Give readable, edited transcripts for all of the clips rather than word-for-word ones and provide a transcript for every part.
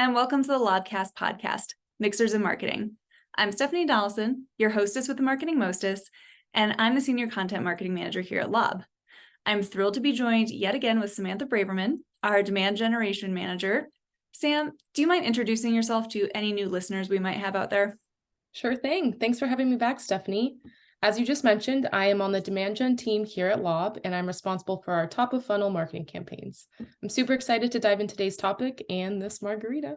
and welcome to the Lobcast Podcast, Mixers in Marketing. I'm Stephanie Donaldson, your hostess with the Marketing Mostess, and I'm the Senior Content Marketing Manager here at Lob. I'm thrilled to be joined yet again with Samantha Braverman, our Demand Generation Manager. Sam, do you mind introducing yourself to any new listeners we might have out there? Sure thing. Thanks for having me back, Stephanie. As you just mentioned, I am on the Demand Gen team here at Lob, and I'm responsible for our top of funnel marketing campaigns. I'm super excited to dive into today's topic and this margarita.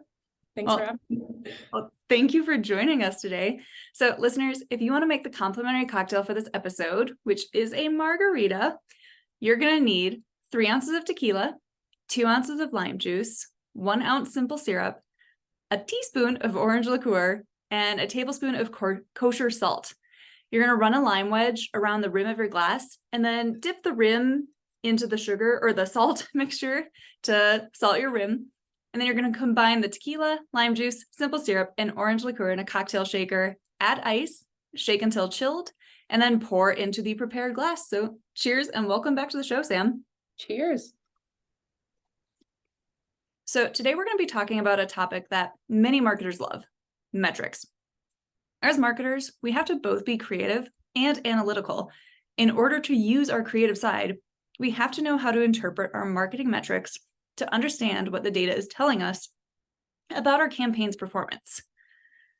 Thanks for having me. Well, thank you for joining us today. So listeners, if you want to make the complimentary cocktail for this episode, which is a margarita, you're going to need 3 ounces of tequila, 2 ounces of lime juice, 1 ounce simple syrup, a teaspoon of orange liqueur, and a tablespoon of kosher salt. You're going to run a lime wedge around the rim of your glass and then dip the rim into the sugar or the salt mixture to salt your rim. And then you're going to combine the tequila, lime juice, simple syrup, and orange liqueur in a cocktail shaker, add ice, shake until chilled, and then pour into the prepared glass. So cheers and welcome back to the show, Sam. Cheers. So today we're going to be talking about a topic that many marketers love, metrics. As marketers, we have to both be creative and analytical. In order to use our creative side, we have to know how to interpret our marketing metrics to understand what the data is telling us about our campaign's performance.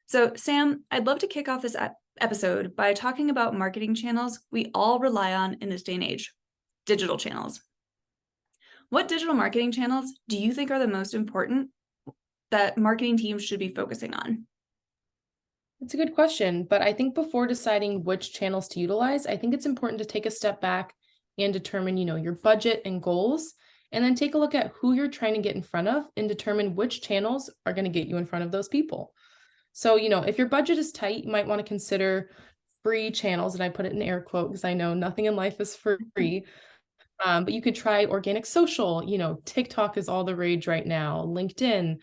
So, Sam, I'd love to kick off this episode by talking about marketing channels we all rely on in this day and age, digital channels. What digital marketing channels do you think are the most important that marketing teams should be focusing on? That's a good question, but I think before deciding which channels to utilize, I think it's important to take a step back and determine, your budget and goals, and then take a look at who you're trying to get in front of and determine which channels are going to get you in front of those people. So, if your budget is tight, you might want to consider free channels, and I put it in air quote because I know nothing in life is free. But you could try organic social, TikTok is all the rage right now, LinkedIn,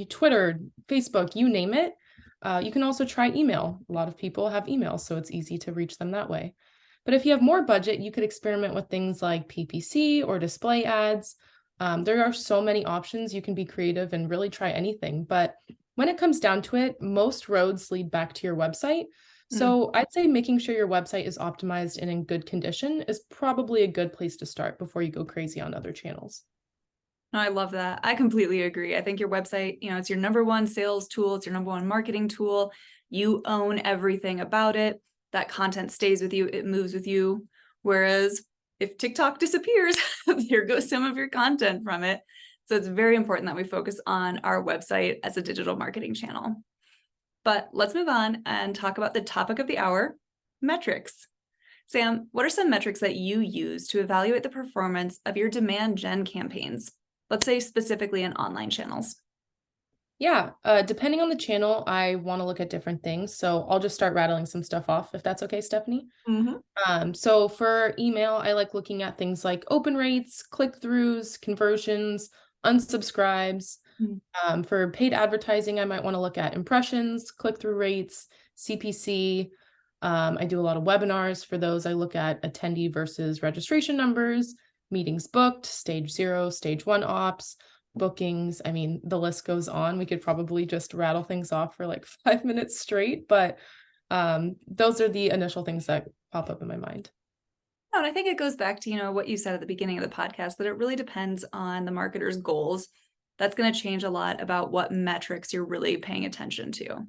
Twitter, Facebook, you name it. You can also try email. A lot of people have email, so it's easy to reach them that way. But if you have more budget, you could experiment with things like PPC or display ads. There are so many options. You can be creative and really try anything. But when it comes down to it, most roads lead back to your website. So I'd say making sure your website is optimized and in good condition is probably a good place to start before you go crazy on other channels. No, I love that. I completely agree. I think your website, it's your number one sales tool. It's your number one marketing tool. You own everything about it. That content stays with you. It moves with you. Whereas if TikTok disappears, there goes some of your content from it. So it's very important that we focus on our website as a digital marketing channel. But let's move on and talk about the topic of the hour, metrics. Sam, what are some metrics that you use to evaluate the performance of your demand gen campaigns? Let's say specifically in online channels. Yeah, depending on the channel, I want to look at different things. So I'll just start rattling some stuff off if that's okay, Stephanie. So for email, I like looking at things like open rates, click-throughs, conversions, unsubscribes. For paid advertising, I might want to look at impressions, click-through rates, CPC. I do a lot of webinars. For those, I look at attendee versus registration numbers, meetings booked, stage 0, stage 1 ops, bookings. I mean, the list goes on. We could probably just rattle things off for like 5 minutes straight, but those are the initial things that pop up in my mind. And I think it goes back to, what you said at the beginning of the podcast, that it really depends on the marketer's goals. That's going to change a lot about what metrics you're really paying attention to.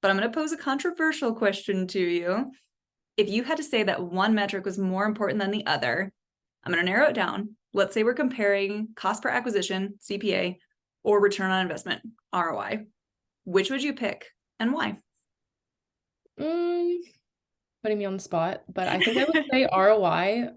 But I'm going to pose a controversial question to you. If you had to say that one metric was more important than the other, I'm going to narrow it down. Let's say we're comparing cost per acquisition, CPA, or return on investment, ROI. Which would you pick and why? Putting me on the spot, but I think I would say ROI.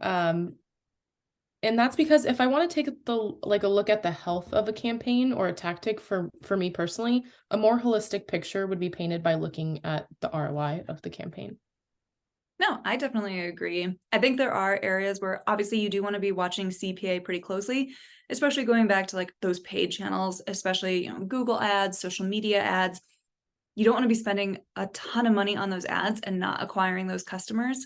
And that's because if I want to take a look at the health of a campaign or a tactic for me personally, a more holistic picture would be painted by looking at the ROI of the campaign. No, I definitely agree. I think there are areas where obviously you do want to be watching CPA pretty closely, especially going back to like those paid channels, especially, Google ads, social media ads. You don't want to be spending a ton of money on those ads and not acquiring those customers.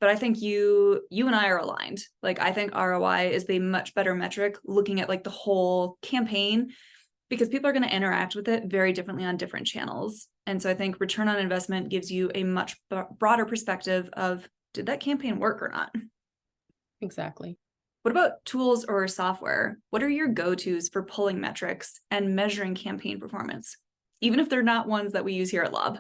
But I think you and I are aligned. Like, I think ROI is the much better metric looking at like the whole campaign because people are going to interact with it very differently on different channels. And so I think return on investment gives you a much broader perspective of, did that campaign work or not? Exactly. What about tools or software? What are your go-tos for pulling metrics and measuring campaign performance, even if they're not ones that we use here at Lob?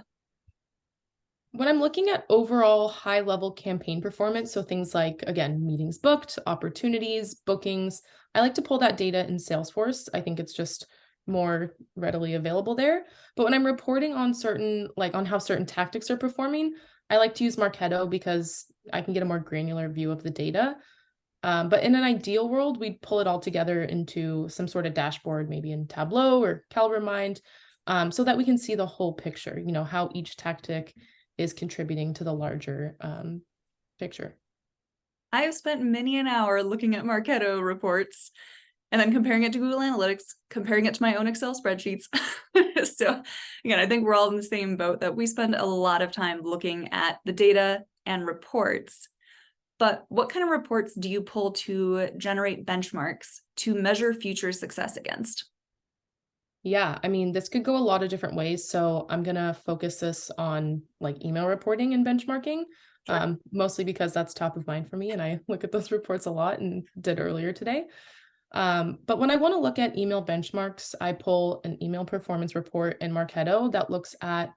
When I'm looking at overall high-level campaign performance, so things like, again, meetings booked, opportunities, bookings, I like to pull that data in Salesforce. I think it's just more readily available there. But when I'm reporting on on how certain tactics are performing, I like to use Marketo because I can get a more granular view of the data. But in an ideal world, we'd pull it all together into some sort of dashboard, maybe in Tableau or CalRemind, so that we can see the whole picture, how each tactic is contributing to the larger picture. I have spent many an hour looking at Marketo reports and then comparing it to Google Analytics, comparing it to my own Excel spreadsheets. So again, I think we're all in the same boat that we spend a lot of time looking at the data and reports. But what kind of reports do you pull to generate benchmarks to measure future success against? Yeah, I mean, this could go a lot of different ways. So I'm going to focus this on like email reporting and benchmarking, Sure. mostly because that's top of mind for me. And I look at those reports a lot and did earlier today. But when I want to look at email benchmarks, I pull an email performance report in Marketo that looks at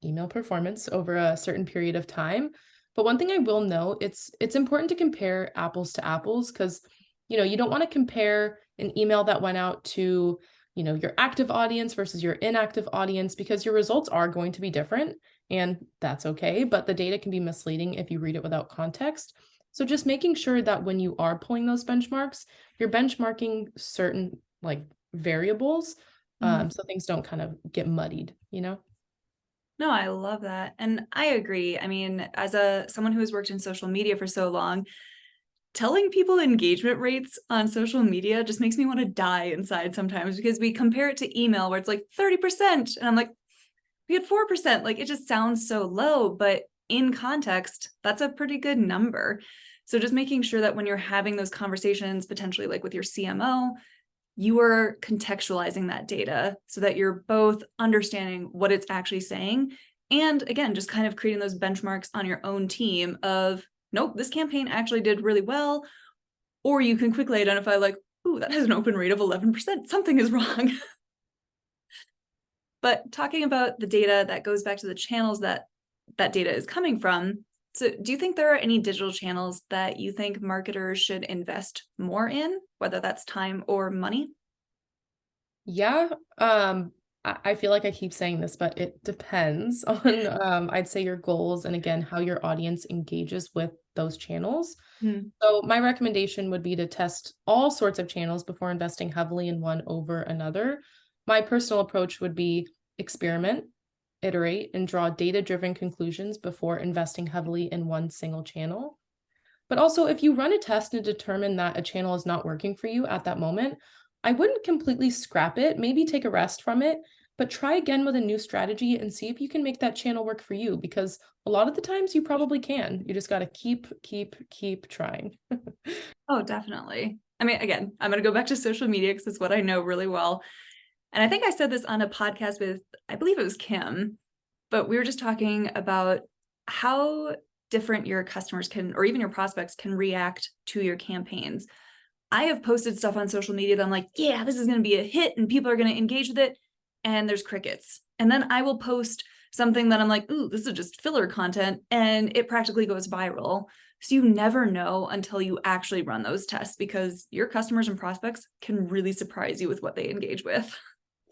email performance over a certain period of time. But one thing I will note, it's important to compare apples to apples because you don't want to compare an email that went out to your active audience versus your inactive audience because your results are going to be different and that's okay. But the data can be misleading if you read it without context. So just making sure that when you are pulling those benchmarks, you're benchmarking certain like variables, so things don't kind of get muddied. No, I love that. And I agree. I mean, as someone who has worked in social media for so long, telling people engagement rates on social media just makes me want to die inside sometimes because we compare it to email where it's like 30%. And I'm like, we had 4%. Like it just sounds so low, but in context, that's a pretty good number. So just making sure that when you're having those conversations, potentially like with your CMO, you are contextualizing that data so that you're both understanding what it's actually saying. And again, just kind of creating those benchmarks on your own team of, nope, this campaign actually did really well. Or you can quickly identify like, ooh, that has an open rate of 11%. Something is wrong. But talking about the data that goes back to the channels that data is coming from. So do you think there are any digital channels that you think marketers should invest more in, whether that's time or money? Yeah, I feel like I keep saying this, but it depends on I'd say your goals and again how your audience engages with those channels. So my recommendation would be to test all sorts of channels before investing heavily in one over another. My personal approach would be experiment, iterate, and draw data-driven conclusions before investing heavily in one single channel. But also, if you run a test and determine that a channel is not working for you at that moment, I wouldn't completely scrap it, maybe take a rest from it, but try again with a new strategy and see if you can make that channel work for you because a lot of the times you probably can. You just got to keep trying. Oh, definitely. I mean, again, I'm going to go back to social media because it's what I know really well. And I think I said this on a podcast with, I believe it was Kim, but we were just talking about how different your customers can, or even your prospects can react to your campaigns. I have posted stuff on social media that I'm like, yeah, this is going to be a hit and people are going to engage with it. And there's crickets. And then I will post something that I'm like, ooh, this is just filler content. And it practically goes viral. So you never know until you actually run those tests because your customers and prospects can really surprise you with what they engage with.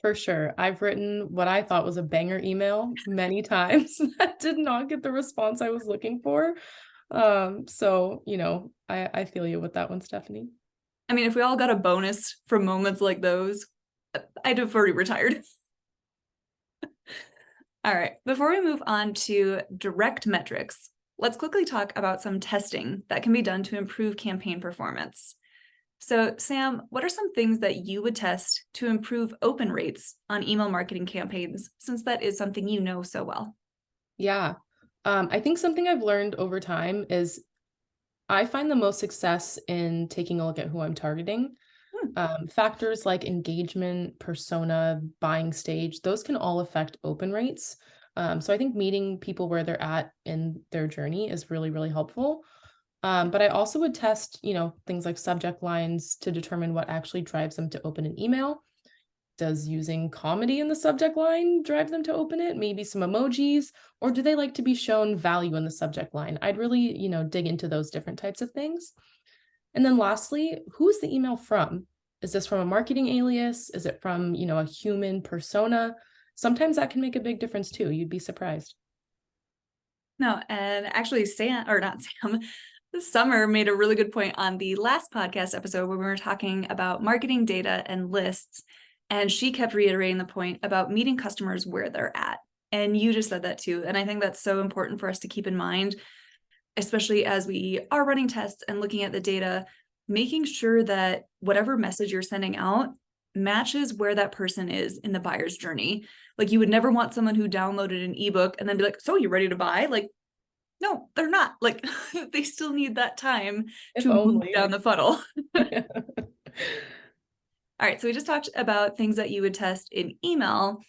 For sure. I've written what I thought was a banger email many times that did not get the response I was looking for. So, I feel you with that one, Stephanie. I mean, if we all got a bonus from moments like those, I'd have already retired. All right, before we move on to direct metrics, let's quickly talk about some testing that can be done to improve campaign performance. So, Sam, what are some things that you would test to improve open rates on email marketing campaigns, since that is something you know so well? Yeah. I think something I've learned over time is I find the most success in taking a look at who I'm targeting. Factors like engagement, persona, buying stage, those can all affect open rates. So I think meeting people where they're at in their journey is really, really helpful. But I also would test, things like subject lines to determine what actually drives them to open an email. Does using comedy in the subject line drive them to open it? Maybe some emojis, or do they like to be shown value in the subject line? I'd really, dig into those different types of things. And then lastly, who is the email from? Is this from a marketing alias? Is it from, a human persona? Sometimes that can make a big difference too. You'd be surprised. No, and actually Summer made a really good point on the last podcast episode when we were talking about marketing data and lists. And she kept reiterating the point about meeting customers where they're at. And you just said that too. And I think that's so important for us to keep in mind, especially as we are running tests and looking at the data, making sure that whatever message you're sending out matches where that person is in the buyer's journey. Like, you would never want someone who downloaded an ebook and then be like, so you ready to buy? Like, no, they're not. Like, they still need that time to move down the funnel. Yeah. All right, so we just talked about things that you would test in email.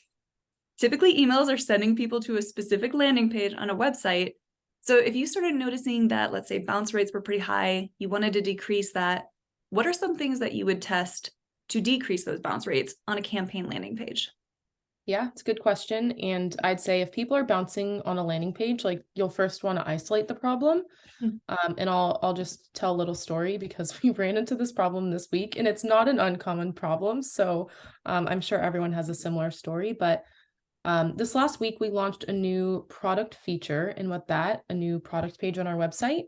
Typically, emails are sending people to a specific landing page on a website. So if you started noticing that, let's say, bounce rates were pretty high, you wanted to decrease that, what are some things that you would test to decrease those bounce rates on a campaign landing page? Yeah, it's a good question. And I'd say if people are bouncing on a landing page, like, you'll first want to isolate the problem. And I'll just tell a little story because we ran into this problem this week, and it's not an uncommon problem. So I'm sure everyone has a similar story. But this last week, we launched a new product feature, and with that, a new product page on our website.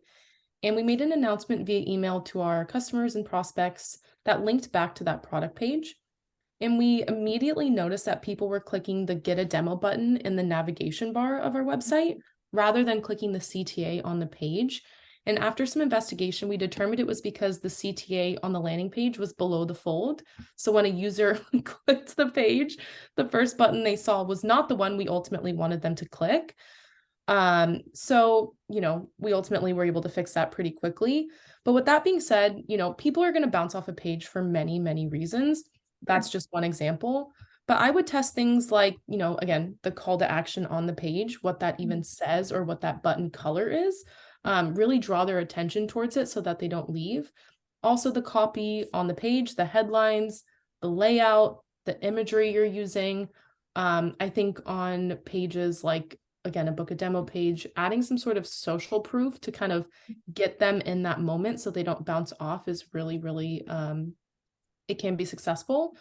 And we made an announcement via email to our customers and prospects that linked back to that product page. And we immediately noticed that people were clicking the Get a Demo button in the navigation bar of our website rather than clicking the CTA on the page. And after some investigation, we determined it was because the CTA on the landing page was below the fold. So when a user clicked the page, the first button they saw was not the one we ultimately wanted them to click. So, we ultimately were able to fix that pretty quickly. But with that being said, people are going to bounce off a page for many, many reasons. That's just one example. But I would test things like, again, the call to action on the page, what that even says or what that button color is, really draw their attention towards it so that they don't leave. Also, the copy on the page, the headlines, the layout, the imagery you're using. I think on pages like, again, a book a demo page, adding some sort of social proof to kind of get them in that moment so they don't bounce off is really, really, it can be successful.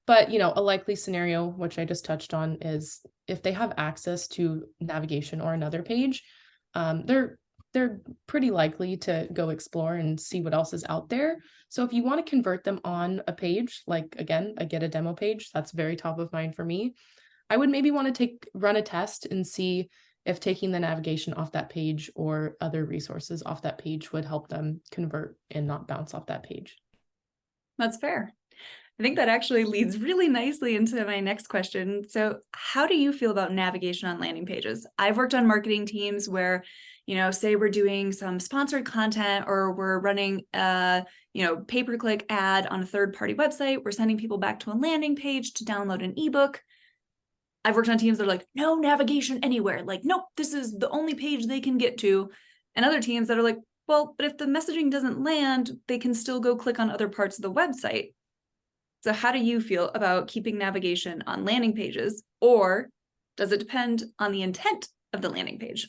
But, a likely scenario, which I just touched on, is if they have access to navigation or another page, they're pretty likely to go explore and see what else is out there. So if you want to convert them on a page, like, again, a Get a Demo page, that's very top of mind for me. I would maybe want to run a test and see if taking the navigation off that page or other resources off that page would help them convert and not bounce off that page. That's fair. I think that actually leads really nicely into my next question. So how do you feel about navigation on landing pages? I've worked on marketing teams where, say we're doing some sponsored content or we're running a, pay-per-click ad on a third-party website. We're sending people back to a landing page to download an ebook. I've worked on teams that are like, no navigation anywhere. Like, nope, this is the only page they can get to. And other teams that are like, well, but if the messaging doesn't land, they can still go click on other parts of the website. So how do you feel about keeping navigation on landing pages, or does it depend on the intent of the landing page?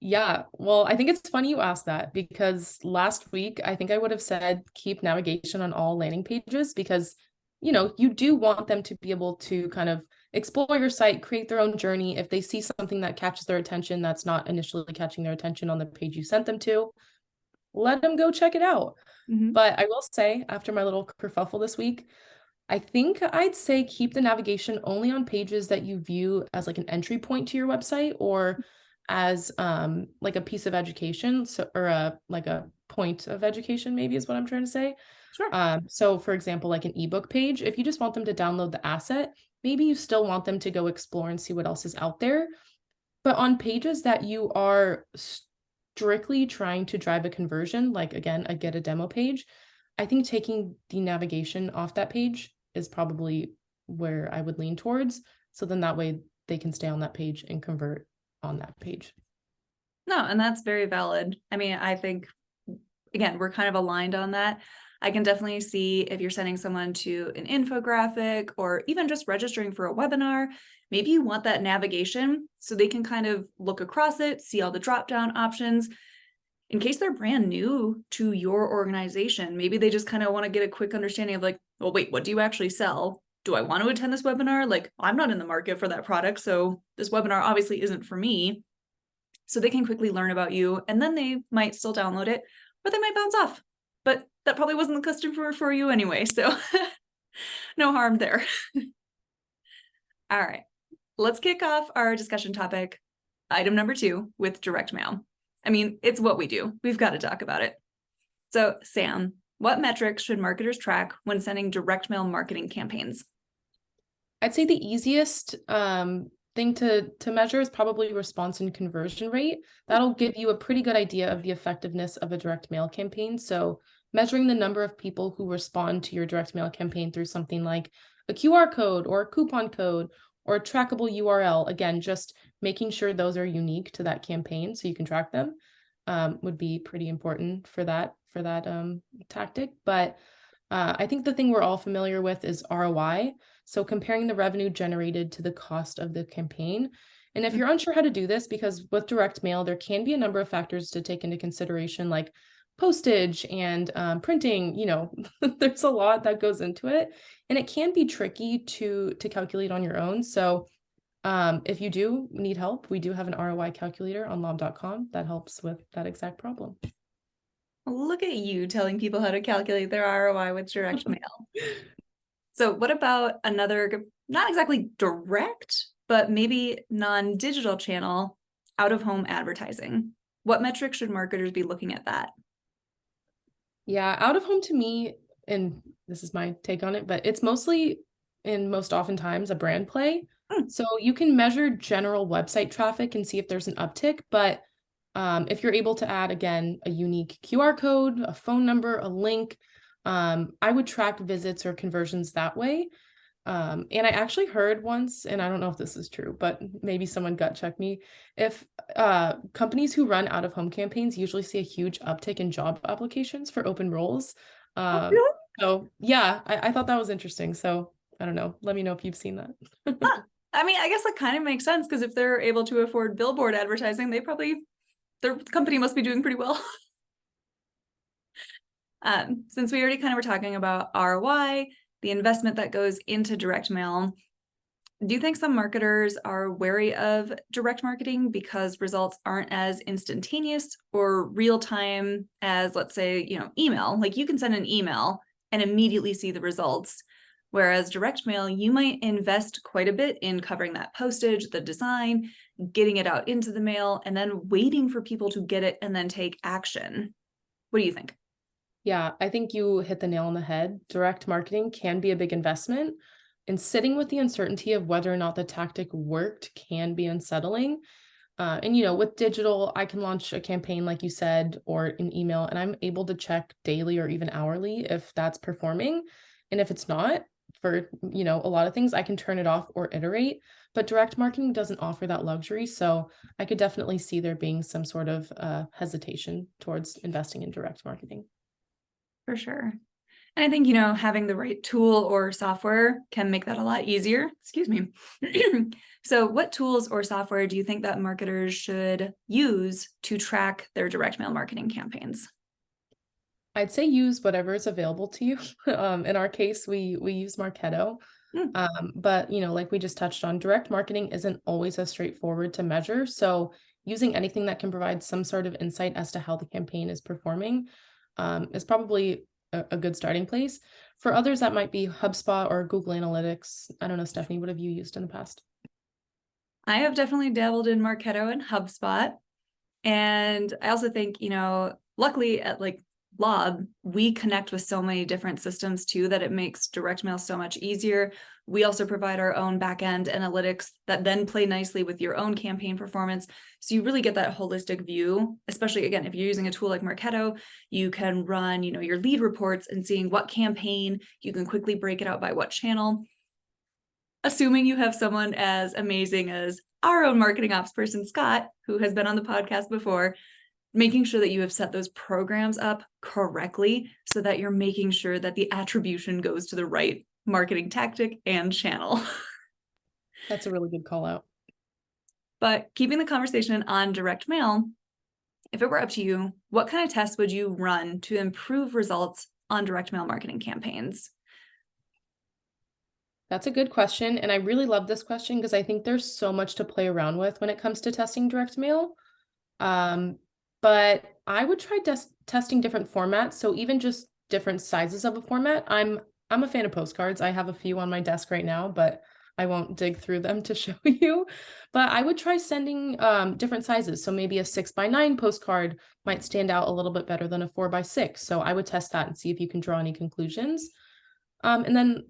Yeah, well, I think it's funny you asked that because last week, I think I would have said keep navigation on all landing pages because, you do want them to be able to kind of explore your site, create their own journey. If they see something that catches their attention that's not initially catching their attention on the page you sent them to, let them go check it out. But I will say, after my little kerfuffle this week, I think I'd say keep the navigation only on pages that you view as like an entry point to your website or as like a piece of education, or a point of education, maybe is what I'm trying to say. Sure. So for example, like an ebook page, if you just want them to download the asset, maybe you still want them to go explore and see what else is out there. But on pages that you are strictly trying to drive a conversion, like, again, a Get a Demo page, I think taking the navigation off that page is probably where I would lean towards. So then that way they can stay on that page and convert on that page. No, and that's very valid. I mean, I think, again, we're kind of aligned on that. I can definitely see if you're sending someone to an infographic or even just registering for a webinar, maybe you want that navigation so they can kind of look across it, see all the drop-down options. In case they're brand new to your organization, maybe they just kind of want to get a quick understanding of like, well, wait, what do you actually sell? Do I want to attend this webinar? Like, I'm not in the market for that product, so this webinar obviously isn't for me. So they can quickly learn about you, and then they might still download it, or they might bounce off. But that probably wasn't the customer for you anyway, so no harm there. All right, let's kick off our discussion topic, item number 2, with direct mail. I mean, it's what we do. We've got to talk about it. So, Sam, what metrics should marketers track when sending direct mail marketing campaigns? I'd say the easiest thing to measure is probably response and conversion rate. That'll give you a pretty good idea of the effectiveness of a direct mail campaign. So measuring the number of people who respond to your direct mail campaign through something like a QR code or a coupon code or a trackable URL, again, just making sure those are unique to that campaign so you can track them would be pretty important for that tactic. But I think the thing we're all familiar with is ROI. So comparing the revenue generated to the cost of the campaign. And if you're unsure how to do this, because with direct mail, there can be a number of factors to take into consideration, like postage and printing, there's a lot that goes into it. And it can be tricky to calculate on your own. So if you do need help, we do have an ROI calculator on lob.com that helps with that exact problem. Look at you telling people how to calculate their ROI with direct mail. So what about another, not exactly direct, but maybe non-digital channel, out-of-home advertising? What metrics should marketers be looking at that? Yeah, out-of-home to me, and this is my take on it, but it's mostly and most oftentimes a brand play. So you can measure general website traffic and see if there's an uptick, but if you're able to add, again, a unique QR code, a phone number, a link, I would track visits or conversions that way. And I actually heard once, and I don't know if this is true, but maybe someone gut check me, if companies who run out-of-home campaigns usually see a huge uptick in job applications for open roles. Really? So yeah, I thought that was interesting. So I don't know. Let me know if you've seen that. I mean, I guess that kind of makes sense because if they're able to afford billboard advertising, their company must be doing pretty well. Since we already kind of were talking about ROI, the investment that goes into direct mail, do you think some marketers are wary of direct marketing because results aren't as instantaneous or real time as, let's say, email? Like you can send an email and immediately see the results. Whereas direct mail, you might invest quite a bit in covering that postage, the design, getting it out into the mail, and then waiting for people to get it and then take action. What do you think? Yeah, I think you hit the nail on the head. Direct marketing can be a big investment, and sitting with the uncertainty of whether or not the tactic worked can be unsettling. And with digital, I can launch a campaign, like you said, or an email, and I'm able to check daily or even hourly if that's performing. And if it's not, for a lot of things, I can turn it off or iterate. But direct marketing doesn't offer that luxury. So I could definitely see there being some sort of hesitation towards investing in direct marketing. For sure. And I think, having the right tool or software can make that a lot easier. Excuse me. So what tools or software do you think that marketers should use to track their direct mail marketing campaigns? I'd say use whatever is available to you. In our case, we use Marketo. But like we just touched on, direct marketing isn't always as straightforward to measure. So using anything that can provide some sort of insight as to how the campaign is performing is probably a good starting place. For others, that might be HubSpot or Google Analytics. I don't know, Stephanie, what have you used in the past? I have definitely dabbled in Marketo and HubSpot. And I also think, luckily at Lob, we connect with so many different systems too that it makes direct mail so much easier. We also provide our own backend analytics that then play nicely with your own campaign performance. So you really get that holistic view, especially again, if you're using a tool like Marketo, you can run, your lead reports and seeing what campaign, you can quickly break it out by what channel. Assuming you have someone as amazing as our own marketing ops person, Scott, who has been on the podcast before, making sure that you have set those programs up correctly so that you're making sure that the attribution goes to the right marketing tactic and channel. That's a really good call out. But keeping the conversation on direct mail, if it were up to you, what kind of tests would you run to improve results on direct mail marketing campaigns? That's a good question. And I really love this question because I think there's so much to play around with when it comes to testing direct mail. But I would try testing different formats. So even just different sizes of a format. I'm a fan of postcards. I have a few on my desk right now, but I won't dig through them to show you. But I would try sending different sizes. So maybe a 6x9 postcard might stand out a little bit better than a 4x6. So I would test that and see if you can draw any conclusions. And then,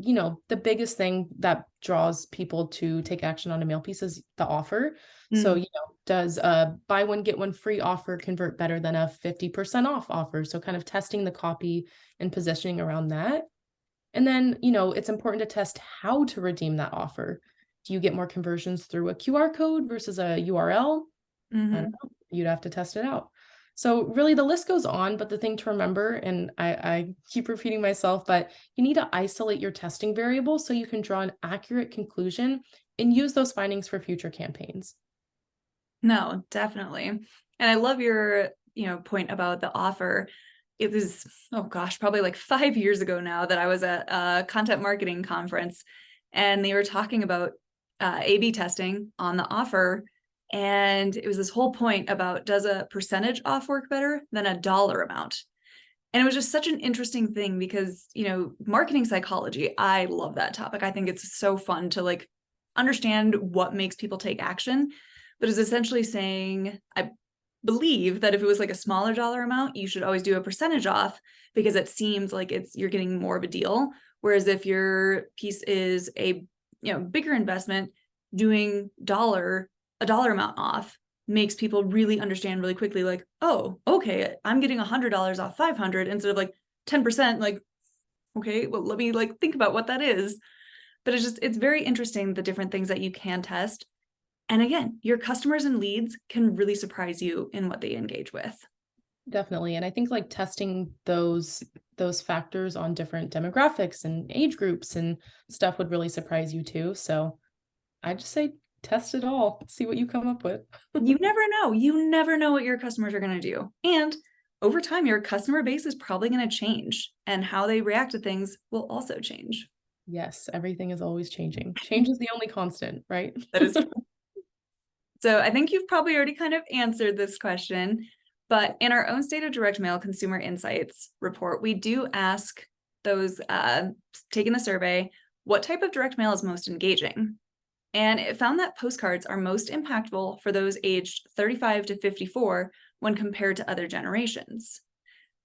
the biggest thing that draws people to take action on a mail piece is the offer. So, does a buy one, get one free offer convert better than a 50% off offer? So kind of testing the copy and positioning around that. And then, it's important to test how to redeem that offer. Do you get more conversions through a QR code versus a URL? I don't know. You'd have to test it out. So really the list goes on, but the thing to remember, and I keep repeating myself, but you need to isolate your testing variables so you can draw an accurate conclusion and use those findings for future campaigns. No, definitely. And I love your, point about the offer. It was, probably like 5 years ago now that I was at a content marketing conference and they were talking about A/B testing on the offer. And it was this whole point about, does a percentage off work better than a dollar amount? And it was just such an interesting thing because, marketing psychology, I love that topic. I think it's so fun to understand what makes people take action. But it's essentially saying, I believe that if it was a smaller dollar amount, you should always do a percentage off because it seems like you're getting more of a deal. Whereas if your piece is a bigger investment, doing a dollar amount off makes people really understand really quickly, oh, okay, I'm getting $100 off 500 instead of 10%. Okay, well, let me think about what that is. But it's very interesting, the different things that you can test. And again, your customers and leads can really surprise you in what they engage with. Definitely. And I think testing those factors on different demographics and age groups and stuff would really surprise you too. So I just say test it all, see what you come up with. You never know. You never know what your customers are going to do. And over time, your customer base is probably going to change and how they react to things will also change. Yes, everything is always changing. Change is the only constant, right? That is true. So I think you've probably already kind of answered this question, but in our own State of Direct Mail Consumer Insights report, we do ask those taking the survey, what type of direct mail is most engaging? And it found that postcards are most impactful for those aged 35 to 54 when compared to other generations.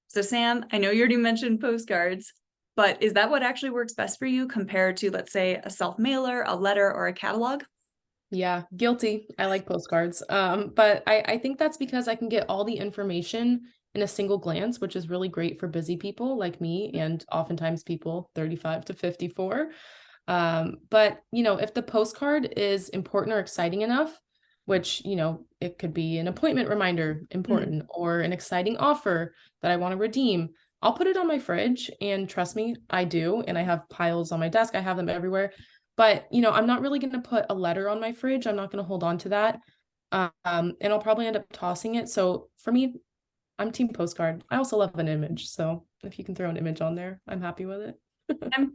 So Sam, I know you already mentioned postcards, but is that what actually works best for you compared to, let's say, a self-mailer, a letter, or a catalog? Yeah, guilty. I like postcards. But I think that's because I can get all the information in a single glance, which is really great for busy people like me and oftentimes people 35 to 54. But if the postcard is important or exciting enough, which, it could be an appointment reminder important or an exciting offer that I want to redeem, I'll put it on my fridge, and trust me, I do. And I have piles on my desk. I have them everywhere. But, I'm not really going to put a letter on my fridge. I'm not going to hold on to that. And I'll probably end up tossing it. So for me, I'm team postcard. I also love an image. So if you can throw an image on there, I'm happy with it.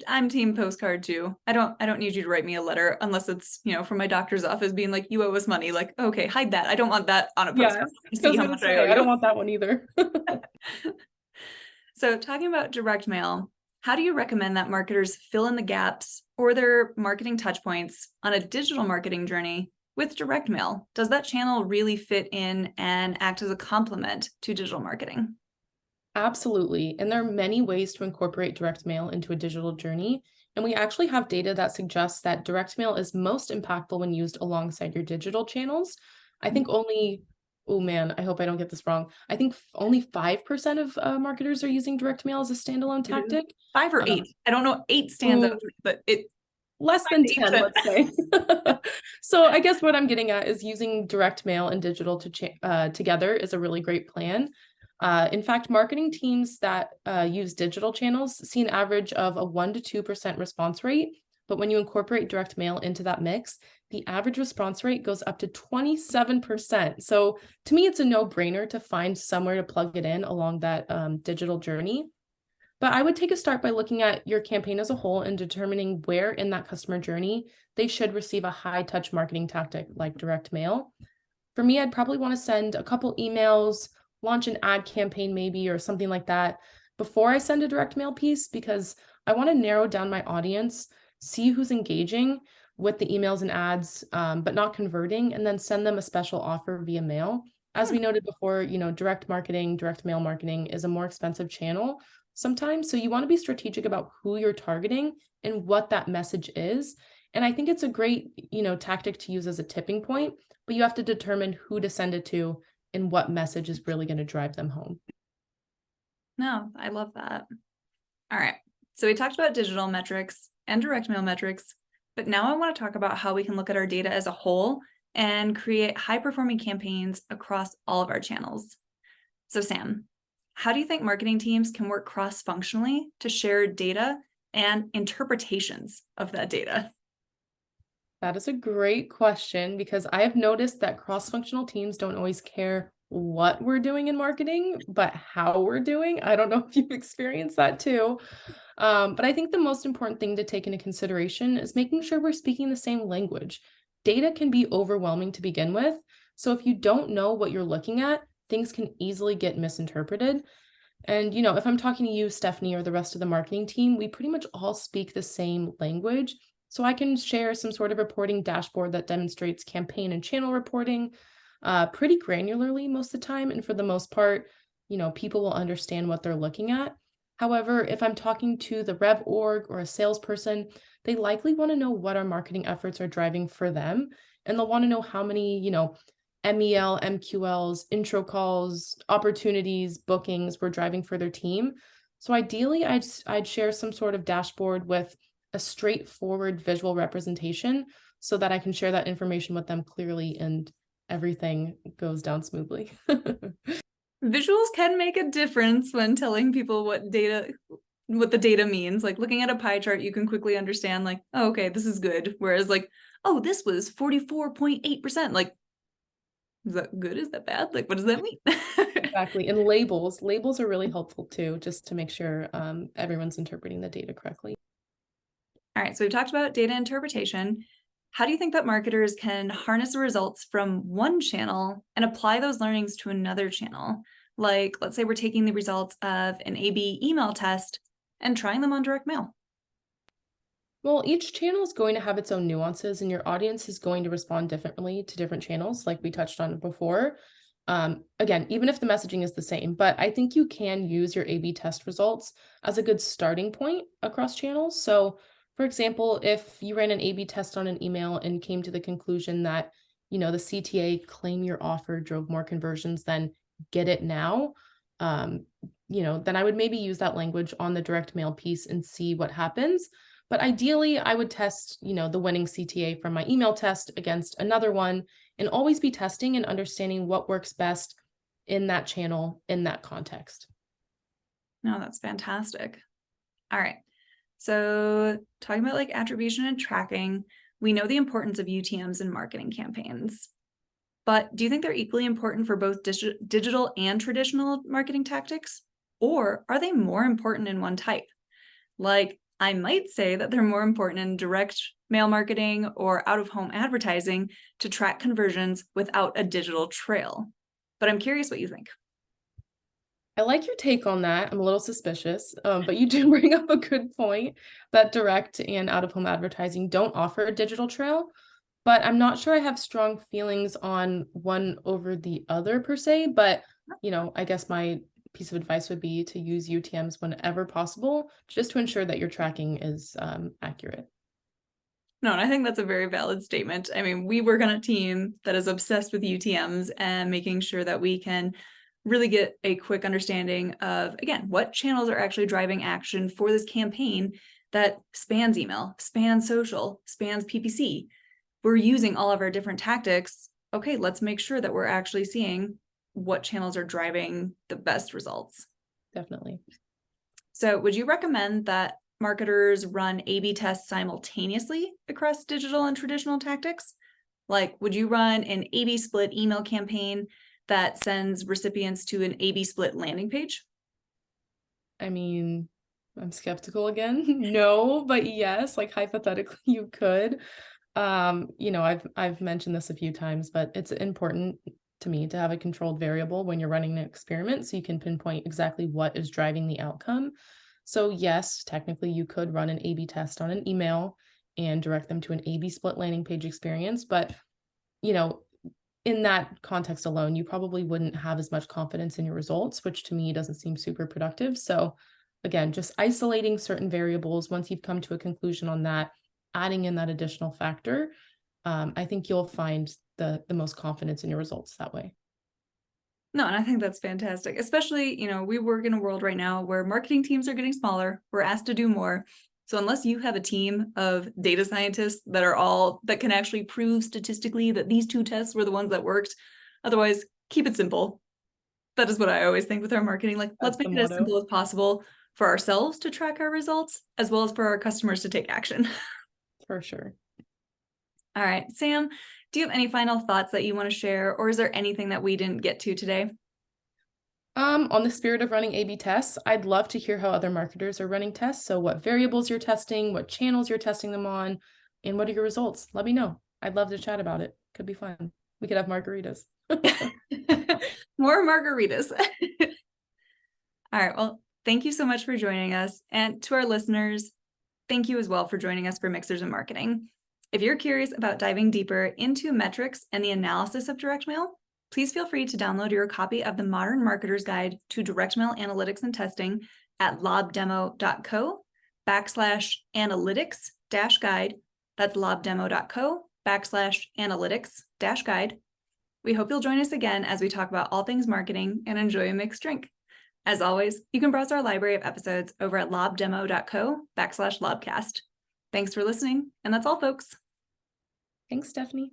I'm team postcard too. I don't need you to write me a letter unless it's, from my doctor's office being like, you owe us money. Okay, hide that. I don't want that on a postcard. See how much I owe you. I don't want that one either. So talking about direct mail, how do you recommend that marketers fill in the gaps or their marketing touch points on a digital marketing journey with direct mail? Does that channel really fit in and act as a complement to digital marketing? Absolutely. And there are many ways to incorporate direct mail into a digital journey. And we actually have data that suggests that direct mail is most impactful when used alongside your digital channels. I think only, oh man, I hope I don't get this wrong. I think only 5% of marketers are using direct mail as a standalone tactic. 5 or 8. I don't know. 8 stands out, but it less than 10, let's say. So I guess what I'm getting at is using direct mail and digital together is a really great plan. In fact, marketing teams that use digital channels see an average of a 1 to 2% response rate. But when you incorporate direct mail into that mix, the average response rate goes up to 27%. So to me, it's a no-brainer to find somewhere to plug it in along that digital journey. But I would take a start by looking at your campaign as a whole and determining where in that customer journey they should receive a high-touch marketing tactic like direct mail. For me, I'd probably want to send a couple emails, launch an ad campaign maybe, or something like that before I send a direct mail piece, because I want to narrow down my audience, see who's engaging with the emails and ads, but not converting, and then send them a special offer via mail. As we noted before, direct mail marketing is a more expensive channel sometimes. So you want to be strategic about who you're targeting and what that message is. And I think it's a great, tactic to use as a tipping point, but you have to determine who to send it to and what message is really going to drive them home. No, I love that. All right. So we talked about digital metrics and direct mail metrics, but now I want to talk about how we can look at our data as a whole and create high-performing campaigns across all of our channels. So Sam, how do you think marketing teams can work cross-functionally to share data and interpretations of that data? That is a great question, because I have noticed that cross-functional teams don't always care what we're doing in marketing, but how we're doing. I don't know if you've experienced that too. But I think the most important thing to take into consideration is making sure we're speaking the same language. Data can be overwhelming to begin with. So if you don't know what you're looking at, things can easily get misinterpreted. And, if I'm talking to you, Stephanie, or the rest of the marketing team, we pretty much all speak the same language. So I can share some sort of reporting dashboard that demonstrates campaign and channel reporting pretty granularly most of the time. And for the most part, people will understand what they're looking at. However, if I'm talking to the rev org or a salesperson, they likely want to know what our marketing efforts are driving for them. And they'll want to know how many, MEL, MQLs, intro calls, opportunities, bookings we're driving for their team. So ideally, I'd share some sort of dashboard with a straightforward visual representation so that I can share that information with them clearly and everything goes down smoothly. Visuals can make a difference when telling people what the data means. Like looking at a pie chart, you can quickly understand like, oh, okay, this is good. Whereas like, oh, this was 44.8%. Like, is that good? Is that bad? Like, what does that mean? Exactly. And labels are really helpful too, just to make sure everyone's interpreting the data correctly. All right, so we've talked about data interpretation. How do you think that marketers can harness the results from one channel and apply those learnings to another channel? Like, let's say we're taking the results of an A/B email test and trying them on direct mail. Well, each channel is going to have its own nuances, and your audience is going to respond differently to different channels, like we touched on before. Again, even if the messaging is the same, but I think you can use your A/B test results as a good starting point across channels. So, for example, if you ran an A/B test on an email and came to the conclusion that, the CTA claim your offer drove more conversions than get it now, then I would maybe use that language on the direct mail piece and see what happens. But ideally, I would test, the winning CTA from my email test against another one, and always be testing and understanding what works best in that channel, in that context. No, that's fantastic. All right. So talking about like attribution and tracking, we know the importance of UTMs in marketing campaigns. But do you think they're equally important for both digital and traditional marketing tactics? Or are they more important in one type? Like, I might say that they're more important in direct mail marketing or out-of-home advertising to track conversions without a digital trail. But I'm curious what you think. I like your take on that. I'm a little suspicious, but you do bring up a good point that direct and out-of-home advertising don't offer a digital trail. But I'm not sure I have strong feelings on one over the other per se. But, I guess my piece of advice would be to use UTMs whenever possible, just to ensure that your tracking is accurate. No, and I think that's a very valid statement. I mean, we work on a team that is obsessed with UTMs and making sure that we can really get a quick understanding of, again, what channels are actually driving action for this campaign that spans email, spans social, spans PPC. We're using all of our different tactics. Okay, let's make sure that we're actually seeing what channels are driving the best results. Definitely. So would you recommend that marketers run A/B tests simultaneously across digital and traditional tactics? Like, would you run an A/B split email campaign that sends recipients to an A/B split landing page? I mean, I'm skeptical again. No, but yes, like hypothetically you could. I've mentioned this a few times, but it's important to me to have a controlled variable when you're running an experiment so you can pinpoint exactly what is driving the outcome. So yes, technically you could run an A/B test on an email and direct them to an A/B split landing page experience, but in that context alone, you probably wouldn't have as much confidence in your results, which to me doesn't seem super productive. So again, just isolating certain variables, once you've come to a conclusion on that, adding in that additional factor, I think you'll find the most confidence in your results that way. No, and I think that's fantastic. Especially, we work in a world right now where marketing teams are getting smaller. We're asked to do more. So unless you have a team of data scientists that can actually prove statistically that these two tests were the ones that worked, otherwise keep it simple. That is what I always think with our marketing. Like, let's make it as simple as possible for ourselves to track our results, as well as for our customers to take action. For sure. All right, Sam, do you have any final thoughts that you want to share, or is there anything that we didn't get to today? On the spirit of running A/B tests, I'd love to hear how other marketers are running tests. So what variables you're testing, what channels you're testing them on, and what are your results? Let me know. I'd love to chat about it. Could be fun. We could have margaritas. More margaritas. All right, well, thank you so much for joining us. And to our listeners, thank you as well for joining us for Mixers in Marketing. If you're curious about diving deeper into metrics and the analysis of direct mail, please feel free to download your copy of the Modern Marketer's Guide to Direct Mail Analytics and Testing at lobdemo.co/analytics-guide. That's lobdemo.co/analytics-guide. We hope you'll join us again as we talk about all things marketing and enjoy a mixed drink. As always, you can browse our library of episodes over at lobdemo.co/lobcast. Thanks for listening, and that's all, folks. Thanks, Stephanie.